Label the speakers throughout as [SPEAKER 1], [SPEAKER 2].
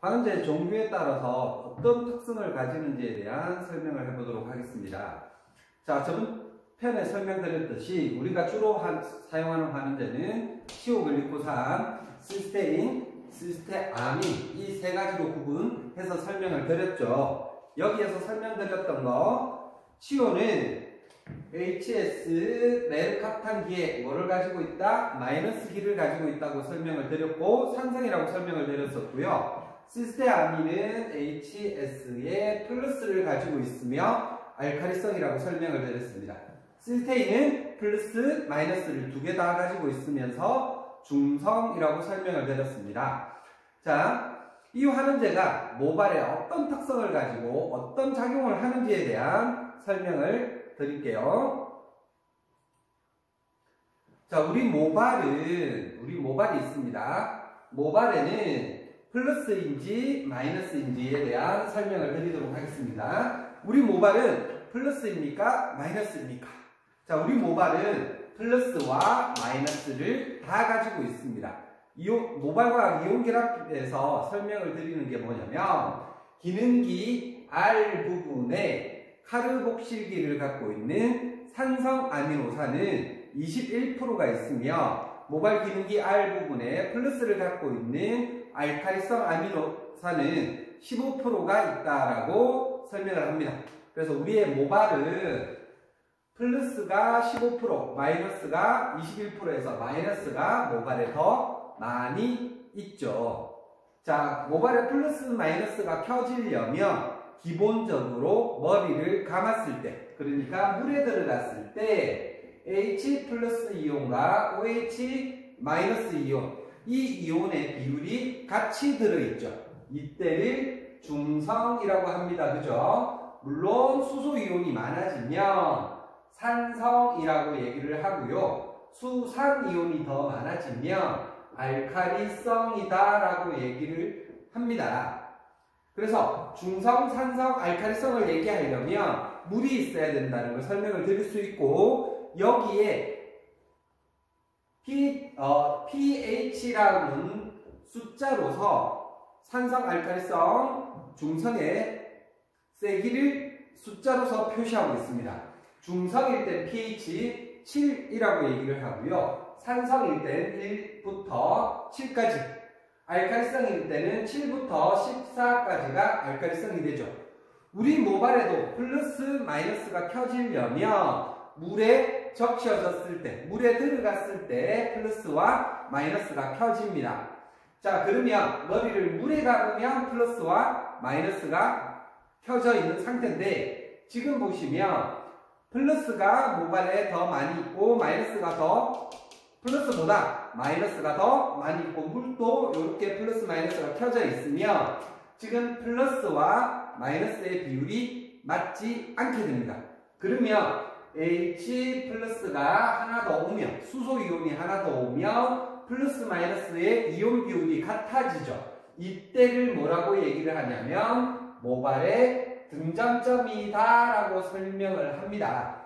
[SPEAKER 1] 화는제 종류에 따라서 어떤 특성을 가지는지에 대한 설명을 해보도록 하겠습니다. 자, 저번 편에 설명드렸듯이 우리가 주로 사용하는 화는제는 시오글리코산, 시스테인, 시스테아민 이 세 가지로 구분해서 설명을 드렸죠. 여기에서 설명드렸던 거 시오는 HS 레르캅탄기에 뭐를 가지고 있다? 마이너스 기를 가지고 있다고 설명을 드렸고 산성이라고 설명을 드렸었고요. 시스테아민은 HS에 플러스를 가지고 있으며 알카리성이라고 설명을 드렸습니다. 시스테인은 플러스 마이너스를 두 개 다 가지고 있으면서 중성이라고 설명을 드렸습니다. 자, 이 화는제가 모발에 어떤 특성을 가지고 어떤 작용을 하는지에 대한 설명을 드릴게요. 자, 우리 모발이 있습니다. 모발에는 플러스인지 마이너스인지에 대한 설명을 드리도록 하겠습니다. 우리 모발은 플러스입니까? 마이너스입니까? 자, 우리 모발은 플러스와 마이너스를 다 가지고 있습니다. 모발과학 이온결합에서 설명을 드리는 게 뭐냐면 기능기 R 부분에 카르복실기를 갖고 있는 산성 아미노산은 21%가 있으며 모발 기능기 R 부분에 플러스를 갖고 있는 알카리성 아미노산은 15%가 있다라고 설명을 합니다. 그래서 우리의 모발은 플러스가 15%, 마이너스가 21%에서 마이너스가 모발에 더 많이 있죠. 자, 모발에 플러스 마이너스가 켜지려면 기본적으로 머리를 감았을 때, 그러니까 물에 들어갔을 때 H 플러스 이온과 OH 마이너스 이온, 이 이온의 비율이 같이 들어있죠. 이때를 중성이라고 합니다. 그죠? 물론 수소 이온이 많아지면 산성이라고 얘기를 하고요. 수산 이온이 더 많아지면 알카리성이다 라고 얘기를 합니다. 그래서 중성, 산성, 알카리성을 얘기하려면 물이 있어야 된다는 걸 설명을 드릴 수 있고 여기에 pH라는 숫자로서 산성, 알카리성, 중성의 세기를 숫자로서 표시하고 있습니다. 중성일 땐 pH 7이라고 얘기를 하고요. 산성일 땐 1부터 7까지, 알카리성일 때는 7부터 14까지가 알카리성이 되죠. 우리 모발에도 플러스 마이너스가 켜지려면 물에 적셔졌을 때, 물에 들어갔을 때 플러스와 마이너스가 켜집니다. 자, 그러면 머리를 물에 감으면 플러스와 마이너스가 켜져 있는 상태인데 지금 보시면 플러스가 모발에 더 많이 있고 플러스보다 마이너스가 더 많이 있고 물도 이렇게 플러스 마이너스가 켜져 있으면 지금 플러스와 마이너스의 비율이 맞지 않게 됩니다. 그러면 H 플러스가 하나 더 오면 수소 이온이 하나 더 오면 플러스 마이너스의 이온 비율이 같아지죠. 이때를 뭐라고 얘기를 하냐면 모발의 등전점이다 라고 설명을 합니다.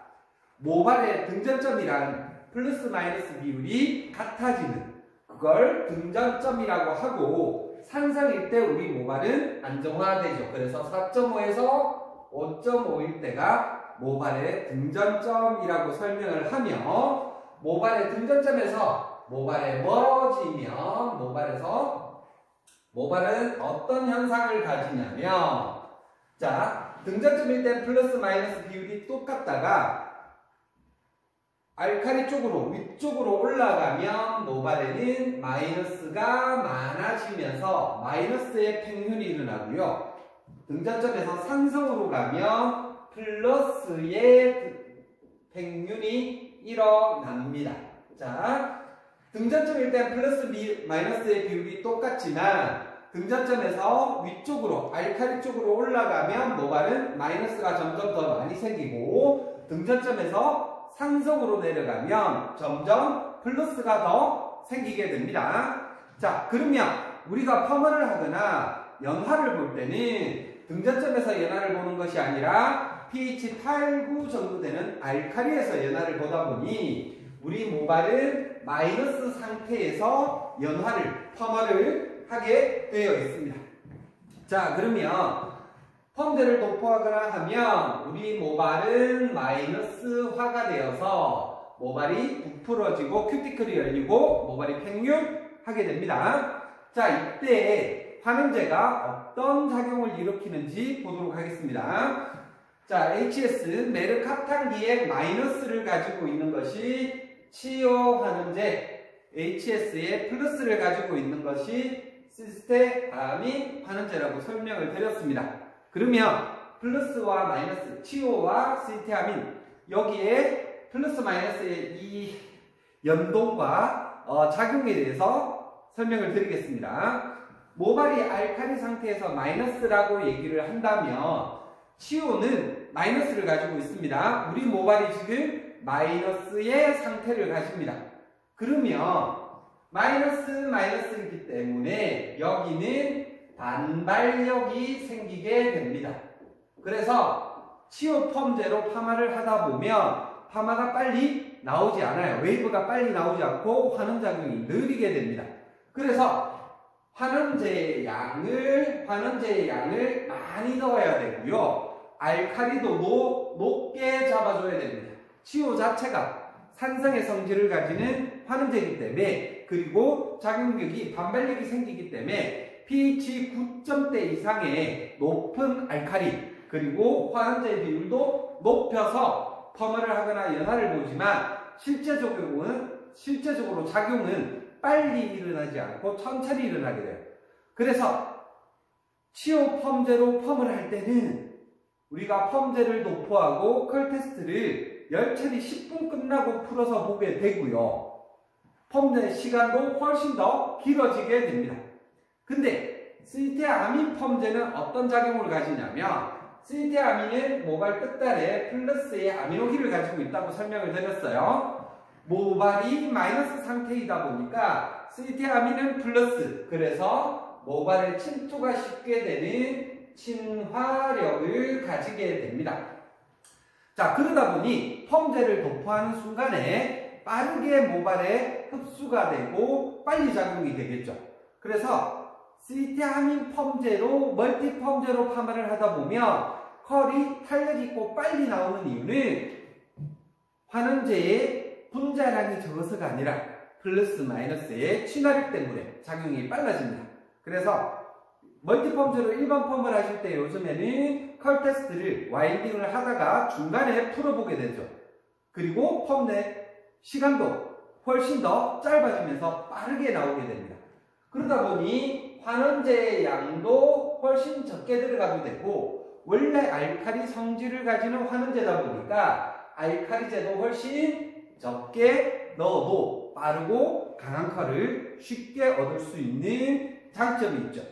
[SPEAKER 1] 모발의 등전점이란 플러스 마이너스 비율이 같아지는 그걸 등전점이라고 하고 산성일 때 우리 모발은 안정화되죠. 그래서 4.5에서 5.5일 때가 모발의 등전점이라고 설명을 하며 모발의 등전점에서 모발에 멀어지면 모발은 어떤 현상을 가지냐면 자, 등전점일 땐 플러스 마이너스 비율이 똑같다가 알카리 쪽으로 위쪽으로 올라가면 모발에는 마이너스가 많아지면서 마이너스의 팽윤이 일어나고요. 등전점에서 산성으로 가면 플러스의 팽윤이 일어납니다. 자, 등전점일 때 플러스 마이너스의 비율이 똑같지만 등전점에서 위쪽으로 알카리 쪽으로 올라가면 모발은 마이너스가 점점 더 많이 생기고 등전점에서 산성으로 내려가면 점점 플러스가 더 생기게 됩니다. 자, 그러면 우리가 펌을 하거나 연화를 볼 때는 등전점에서 연화를 보는 것이 아니라 pH 8, 9 정도 되는 알카리에서 연화를 보다 보니 우리 모발은 마이너스 상태에서 연화를, 펌을 하게 되어 있습니다. 자, 그러면 펌제를 도포하거나 하면 우리 모발은 마이너스화가 되어서 모발이 부풀어지고 큐티클이 열리고 모발이 팽윤하게 됩니다. 자, 이때 환원제가 어떤 작용을 일으키는지 보도록 하겠습니다. 자, HS 메르카탄기액 마이너스를 가지고 있는 것이 치오 환원제, HS의 플러스를 가지고 있는 것이 시스테아민 환원제라고 설명을 드렸습니다. 그러면 플러스와 마이너스, 치오와 시스테아민, 여기에 플러스 마이너스의 이 연동과 작용에 대해서 설명을 드리겠습니다. 모발이 알칼리 상태에서 마이너스라고 얘기를 한다면 치오는 마이너스를 가지고 있습니다. 우리 모발이 지금 마이너스의 상태를 가집니다. 그러면 마이너스이기 때문에 여기는 반발력이 생기게 됩니다. 그래서 치오 펌제로 파마를 하다 보면 파마가 빨리 나오지 않아요. 웨이브가 빨리 나오지 않고 환원작용이 느리게 됩니다. 그래서 환원제의 양을 많이 넣어야 되고요. 알칼리도 높게 잡아줘야 됩니다. 치오 자체가 산성의 성질을 가지는 환원제이기 때문에, 그리고 작용력이 반발력이 생기기 때문에 pH 9점대 이상의 높은 알칼리 그리고 환원제의 비율도 높여서 펌을 하거나 연화를 보지만 실제적으로 작용은 빨리 일어나지 않고 천천히 일어나게 돼요. 그래서 치오 펌제로 펌을 할 때는 우리가 펌제를 도포하고 컬 테스트를 열처리 10분 끝나고 풀어서 보게 되고요. 펌제 시간도 훨씬 더 길어지게 됩니다. 근데 시스테아민 펌제는 어떤 작용을 가지냐면, 시스테아민은 모발 끝단에 플러스의 아미노기를 가지고 있다고 설명을 드렸어요. 모발이 마이너스 상태이다 보니까 시스테아민은 플러스, 그래서 모발에 침투가 쉽게 되는 친화력을 가지게 됩니다. 자, 그러다 보니 펌제를 도포하는 순간에 빠르게 모발에 흡수가 되고 빨리 작용이 되겠죠. 그래서 시스테아민 펌제로 멀티 펌제로 파마를 하다 보면 컬이 탄력 있고 빨리 나오는 이유는 환원제의 분자량이 적어서가 아니라 플러스 마이너스의 친화력 때문에 작용이 빨라집니다. 그래서 멀티 펌제로 일반 펌을 하실 때 요즘에는 컬 테스트를 와인딩을 하다가 중간에 풀어보게 되죠. 그리고 펌의 시간도 훨씬 더 짧아지면서 빠르게 나오게 됩니다. 그러다 보니 환원제의 양도 훨씬 적게 들어가도 되고, 원래 알칼리 성질을 가지는 환원제다 보니까 알칼리제도 훨씬 적게 넣어도 빠르고 강한 컬을 쉽게 얻을 수 있는 장점이 있죠.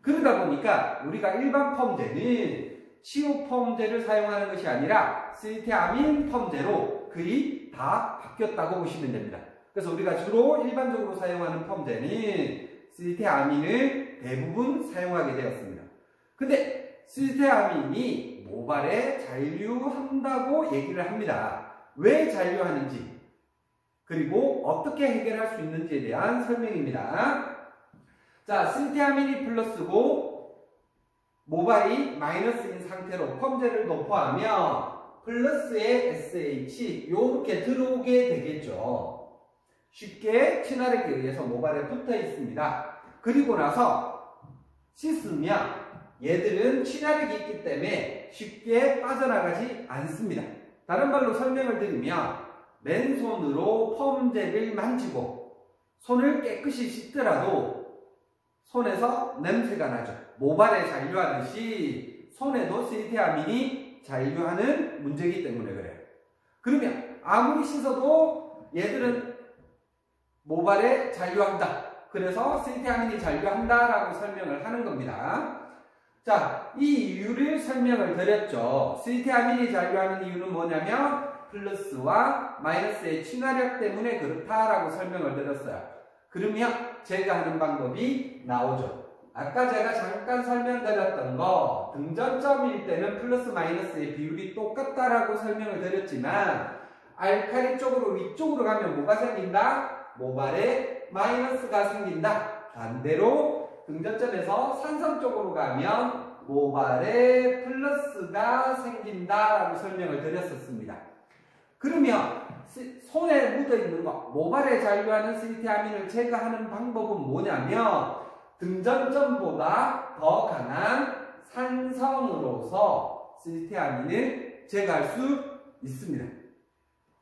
[SPEAKER 1] 그러다 보니까 우리가 일반 펌제는 치오 펌제를 사용하는 것이 아니라 시스테아민 펌제로 거의 다 바뀌었다고 보시면 됩니다. 그래서 우리가 주로 일반적으로 사용하는 펌제는 시스테아민을 대부분 사용하게 되었습니다. 근데 시스테아민이 모발에 잔류한다고 얘기를 합니다. 왜 잔류하는지, 그리고 어떻게 해결할 수 있는지에 대한 설명입니다. 자, 시스테아민이 플러스고 모발이 마이너스인 상태로 펌제를 도포하면 플러스의 SH 이렇게 들어오게 되겠죠. 쉽게 친화력에 의해서 모발에 붙어 있습니다. 그리고 나서 씻으면 얘들은 친화력이 있기 때문에 쉽게 빠져나가지 않습니다. 다른 말로 설명을 드리면 맨손으로 펌제를 만지고 손을 깨끗이 씻더라도 손에서 냄새가 나죠. 모발에 잔류하듯이 손에도 시스테아민이 잔류하는 문제이기 때문에 그래요. 그러면 아무리 씻어도 얘들은 모발에 잔류한다. 그래서 시스테아민이 잔류한다라고 설명을 하는 겁니다. 자, 이 이유를 설명을 드렸죠. 시스테아민이 잔류하는 이유는 뭐냐면 플러스와 마이너스의 친화력 때문에 그렇다라고 설명을 드렸어요. 그러면 제가 하는 방법이 나오죠. 아까 제가 잠깐 설명드렸던 거, 등전점일 때는 플러스 마이너스의 비율이 똑같다라고 설명을 드렸지만 알칼리 쪽으로 위쪽으로 가면 뭐가 생긴다? 모발에 마이너스가 생긴다. 반대로 등전점에서 산성 쪽으로 가면 모발에 플러스가 생긴다라고 설명을 드렸었습니다. 그러면 손에 묻어있는 거, 모발에 잔류하는 시리테아민을 제거하는 방법은 뭐냐면 등전점보다 더 강한 산성으로서 시리테아민을 제거할 수 있습니다.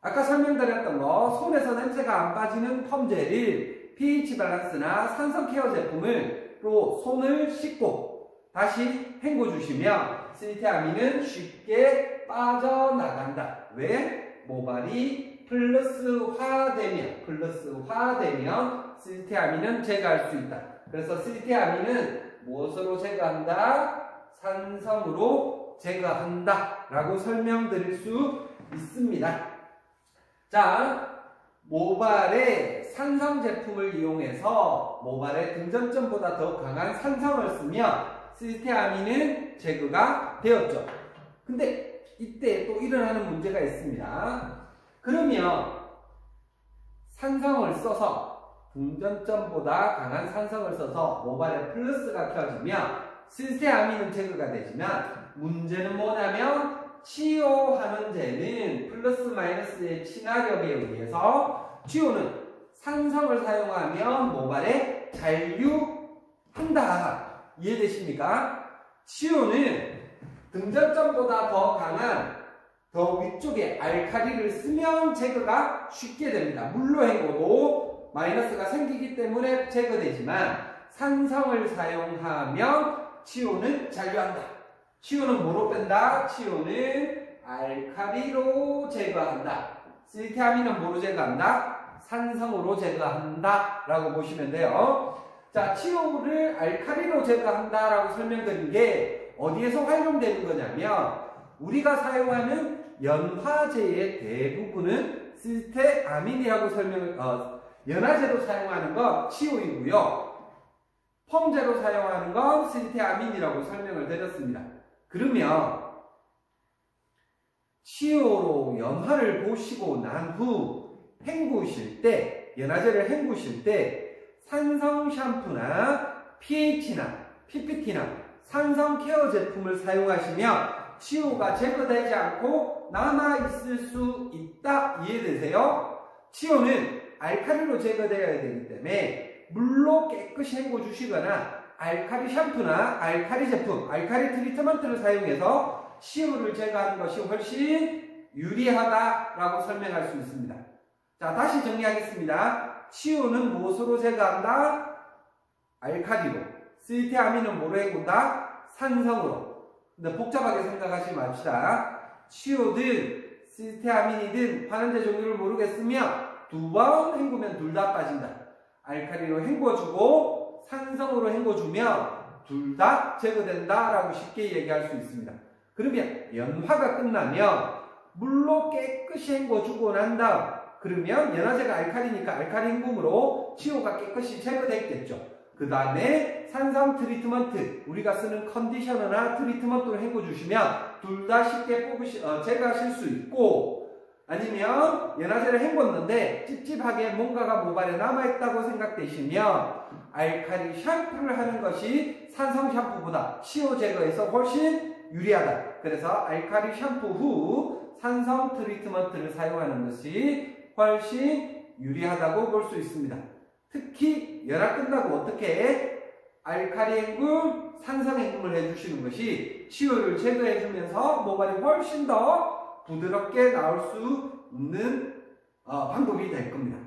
[SPEAKER 1] 아까 설명드렸던 거, 손에서 냄새가 안 빠지는 펌젤을 pH 밸런스나 산성 케어 제품으로 손을 씻고 다시 헹궈 주시면 시리테아민은 쉽게 빠져나간다. 왜? 모발이 플러스화되면 시리테아민은 제거할 수 있다. 그래서 시리테아민은 무엇으로 제거한다? 산성으로 제거한다 라고 설명드릴 수 있습니다. 자, 모발에 산성 제품을 이용해서 모발의 등전점보다 더 강한 산성을 쓰면 시리테아민은 제거가 되었죠. 근데 이때 또 일어나는 문제가 있습니다. 그러면 산성을 써서 등전점보다 강한 산성을 써서 모발에 플러스가 켜지면 시리테아민은 제거가 되지만 문제는 뭐냐면 치료하는 제는 플러스 마이너스의 친화력에 의해서 치료는 산성을 사용하면 모발에 잔류한다. 이해되십니까? 치료는 등전점보다 더 강한 더 위쪽에 알칼리를 쓰면 제거가 쉽게 됩니다. 물로 헹궈도 마이너스가 생기기 때문에 제거되지만 산성을 사용하면 치료는 잔류한다. 치료는 뭐로 뺀다? 치료는 알칼리로 제거한다. 시리테아민은 뭐로 제거한다? 산성으로 제거한다 라고 보시면 돼요. 자, 치료를 알칼리로 제거한다 라고 설명드린 게 어디에서 활용되는 거냐면 우리가 사용하는 연화제의 대부분은 시리테아민이라고 연화제로 사용하는 건 치료이고요. 펌제로 사용하는 건 시리테아민이라고 설명을 드렸습니다. 그러면 치료로 연화를 보시고 난 후 헹구실 때, 연화제를 헹구실 때 산성 샴푸나 pH나 PPT나 산성 케어 제품을 사용하시면 치료가 제거되지 않고 남아있을 수 있다. 이해되세요? 치료는 알칼리로 제거되어야 되기 때문에 물로 깨끗이 헹궈 주시거나 알칼리 샴푸나 알칼리 제품, 알칼리 트리트먼트를 사용해서 치료를 제거하는 것이 훨씬 유리하다라고 설명할 수 있습니다. 자, 다시 정리하겠습니다. 치료는 무엇으로 제거한다? 알칼리로. 시리테아민은 뭐로 헹군다? 산성으로. 근데 복잡하게 생각하지 맙시다. 치료든 시리테아민이든 환원제 종류를 모르겠으면 두 번 헹구면 둘 다 빠진다. 알칼리로 헹궈주고 산성으로 헹궈주면 둘 다 제거된다 라고 쉽게 얘기할 수 있습니다. 그러면 연화가 끝나면 물로 깨끗이 헹궈주고 난 다음 그러면 연화제가 알칼리니까 알칼리 헹굼으로 치료가 깨끗이 제거됐겠죠. 그 다음에 산성 트리트먼트, 우리가 쓰는 컨디셔너나 트리트먼트를 헹궈주시면 둘 다 쉽게 제거하실 수 있고, 아니면 연화제를 헹궜는데 찝찝하게 뭔가가 모발에 남아있다고 생각되시면 알칼리 샴푸를 하는 것이 산성 샴푸보다 치료 제거에서 훨씬 유리하다. 그래서 알칼리 샴푸 후 산성 트리트먼트를 사용하는 것이 훨씬 유리하다고 볼 수 있습니다. 특히 연화 끝나고 어떻게 해? 알칼리 헹굼, 산성 헹굼을 해주시는 것이 치료를 제거해주면서 모발이 훨씬 더 부드럽게 나올 수 있는 방법이 될 겁니다.